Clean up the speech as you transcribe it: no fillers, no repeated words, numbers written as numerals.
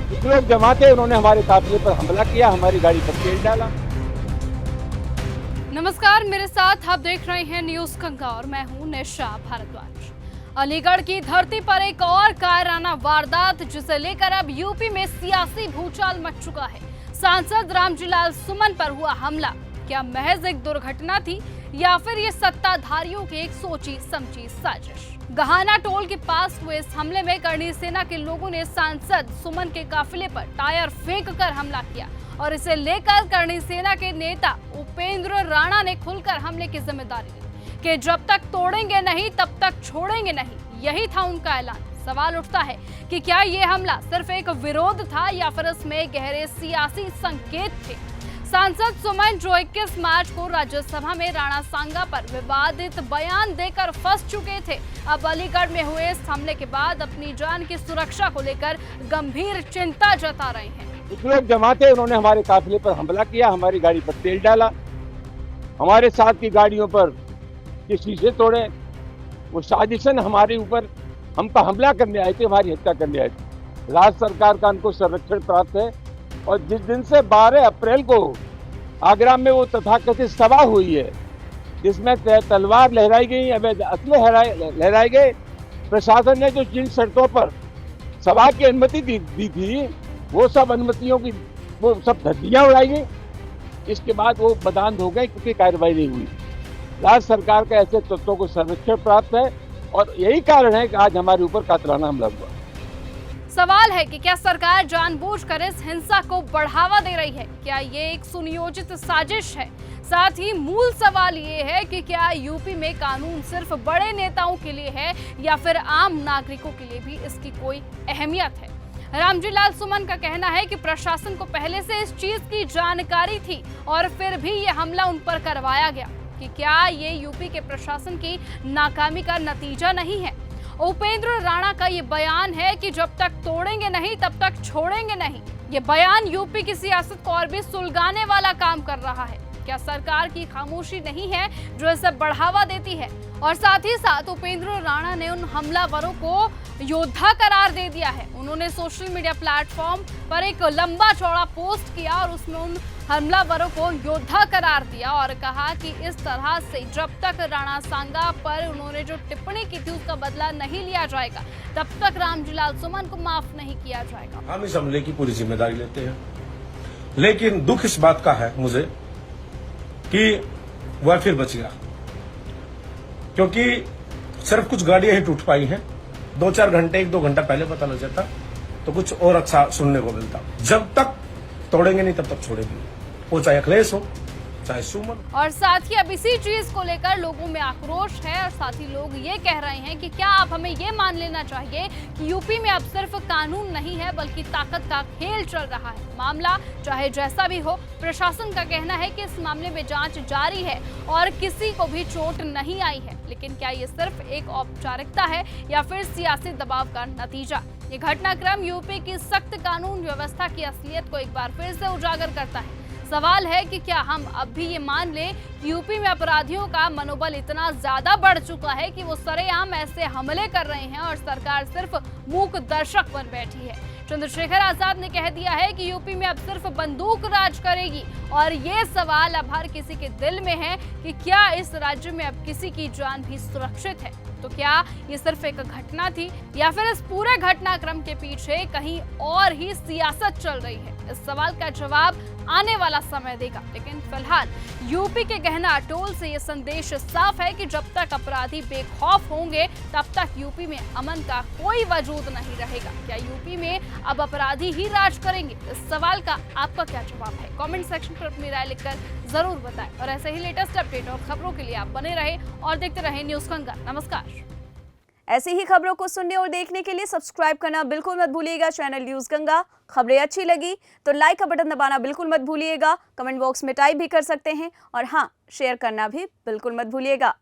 कुछ लोग जमाते उन्होंने हमारे काफिले पर हमला किया, हमारी गाड़ी पर तेल डाला। नमस्कार, मेरे साथ आप देख रहे हैं न्यूज गंगा और मैं हूं निशा भारद्वाज। अलीगढ़ की धरती पर एक और कायराना वारदात जिसे लेकर अब यूपी में सियासी भूचाल मच चुका है। सांसद रामजीलाल सुमन पर हुआ हमला क्या महज एक दुर्घटना थी या फिर ये सत्ताधारियों की एक सोची समझी साजिश? गहाना टोल के पास हुए इस हमले में करणी सेना के लोगों ने सांसद सुमन के काफिले पर टायर फेंक कर हमला किया और इसे लेकर करणी सेना के नेता उपेंद्र राणा ने खुलकर हमले की जिम्मेदारी ली कि जब तक तोड़ेंगे नहीं तब तक छोड़ेंगे नहीं। यही था उनका ऐलान। सवाल उठता है कि क्या ये हमला सिर्फ एक विरोध था या फिर इसमें गहरे सियासी संकेत थे? सांसद सुमन जो 21 मार्च को राज्यसभा में राणा सांगा पर विवादित बयान देकर फंस चुके थे, अब अलीगढ़ में हुए इस हमले के बाद अपनी जान की सुरक्षा को लेकर गंभीर चिंता जता रहे हैं। कुछ लोग जमाते उन्होंने हमारे काफिले पर हमला किया, हमारी गाड़ी पर तेल डाला, हमारे साथ की गाड़ियों पर के शीशे तोड़े। वो साजिशन हमारे ऊपर हम पर हमला करने आए थे, हमारी हत्या करने आए थे। राज्य सरकार का उनको संरक्षण प्राप्त है और जिस दिन से 12 अप्रैल को आगरा में वो तथाकथित सभा हुई है जिसमें तलवार लहराई गई, अवैध असले लहराए गए, प्रशासन ने जो जिन शर्तों पर सभा की अनुमति दी थी वो सब अनुमतियों की वो सब धज्जियां उड़ाई गई। इसके बाद वो बदान्ध हो गए क्योंकि कार्रवाई नहीं हुई। राज्य सरकार का ऐसे तत्वों को संरक्षण प्राप्त है और यही कारण है कि आज हमारे ऊपर कातलाना हमला हुआ। सवाल है कि क्या सरकार जानबूझकर इस हिंसा को बढ़ावा दे रही है? क्या ये एक सुनियोजित साजिश है? साथ ही मूल सवाल ये है कि क्या यूपी में कानून सिर्फ बड़े नेताओं के लिए है या फिर आम नागरिकों के लिए भी इसकी कोई अहमियत है? रामजीलाल सुमन का कहना है कि प्रशासन को पहले से इस चीज की जानकारी थी और फिर भी ये हमला उन पर करवाया गया। कि क्या ये यूपी के प्रशासन की नाकामी का नतीजा नहीं है? उपेंद्र राणा का ये बयान है कि जब तक तोड़ेंगे नहीं तब तक छोड़ेंगे नहीं। ये बयान यूपी की सियासत को और भी सुलगाने वाला काम कर रहा है। क्या सरकार की खामोशी नहीं है जो इसे बढ़ावा देती है? और साथ ही साथ उपेंद्र राणा ने उन हमलावरों को योद्धा करार दे दिया है। उन्होंने सोशल मीडिया प्लेटफॉर्म पर एक लंबा चौड़ा पोस्ट किया और उसमें उन हमलावरों को योद्धा करार दिया और कहा कि इस तरह से जब तक राणा सांगा पर उन्होंने जो टिप्पणी की थी उसका बदला नहीं लिया जाएगा तब तक रामजीलाल सुमन को माफ नहीं किया जाएगा। हम इस हमले की पूरी जिम्मेदारी लेते हैं, लेकिन दुख इस बात का है मुझे कि वह फिर बच गया, क्योंकि सिर्फ कुछ गाड़ियां ही टूट पाई हैं। 2-4 घंटे 1-2 घंटा पहले पता लग जाता तो कुछ और अच्छा सुनने को मिलता। जब तक तोड़ेंगे नहीं तब तक छोड़ेंगे, वो चाहे अखिलेश हो चाहे सुमन। और साथ ही अब इसी चीज को लेकर लोगों में आक्रोश है और साथ ही लोग ये कह रहे हैं कि क्या आप हमें ये मान लेना चाहिए कि यूपी में अब सिर्फ कानून नहीं है बल्कि ताकत का खेल चल रहा है। मामला चाहे जैसा भी हो, प्रशासन का कहना है कि इस मामले में जांच जारी है और किसी को भी चोट नहीं आई है। लेकिन क्या ये सिर्फ एक औपचारिकता है या फिर सियासी दबाव का नतीजा? ये घटनाक्रम यूपी की सख्त कानून व्यवस्था की असलियत को एक बार फिर से उजागर करता है। सवाल है कि क्या हम अब भी ये मान लें कि यूपी में अपराधियों का मनोबल इतना ज्यादा बढ़ चुका है कि वो सरेआम ऐसे हमले कर रहे हैं और सरकार सिर्फ मूक दर्शक बन बैठी है। चंद्रशेखर आजाद ने कह दिया है कि यूपी में अब सिर्फ बंदूक राज करेगी और ये सवाल अब हर किसी के दिल में है कि क्या इस राज्य में अब किसी की जान भी सुरक्षित है? तो क्या ये सिर्फ एक घटना थी या फिर इस पूरे घटनाक्रम के पीछे कहीं और ही सियासत चल रही है? इस सवाल का जवाब आने वाला समय देगा। लेकिन फिलहाल यूपी के गहना टोल से ये संदेश साफ है कि जब तक अपराधी बेखौफ होंगे तब तक यूपी में अमन का कोई वजूद नहीं रहेगा। क्या यूपी में अब अपराधी ही राज करेंगे? इस सवाल का आपका क्या जवाब है? कमेंट सेक्शन पर अपनी राय लिखकर जरूर बताएं और ऐसे ही लेटेस्ट अपडेट और खबरों के लिए आप बने रहे और देखते रहे न्यूज गंगा। नमस्कार। ऐसी ही खबरों को सुनने और देखने के लिए सब्सक्राइब करना बिल्कुल मत भूलिएगा चैनल न्यूज गंगा। खबरें अच्छी लगी तो लाइक का बटन दबाना बिल्कुल मत भूलिएगा। कमेंट बॉक्स में टाइप भी कर सकते हैं और हाँ, शेयर करना भी बिल्कुल मत भूलिएगा।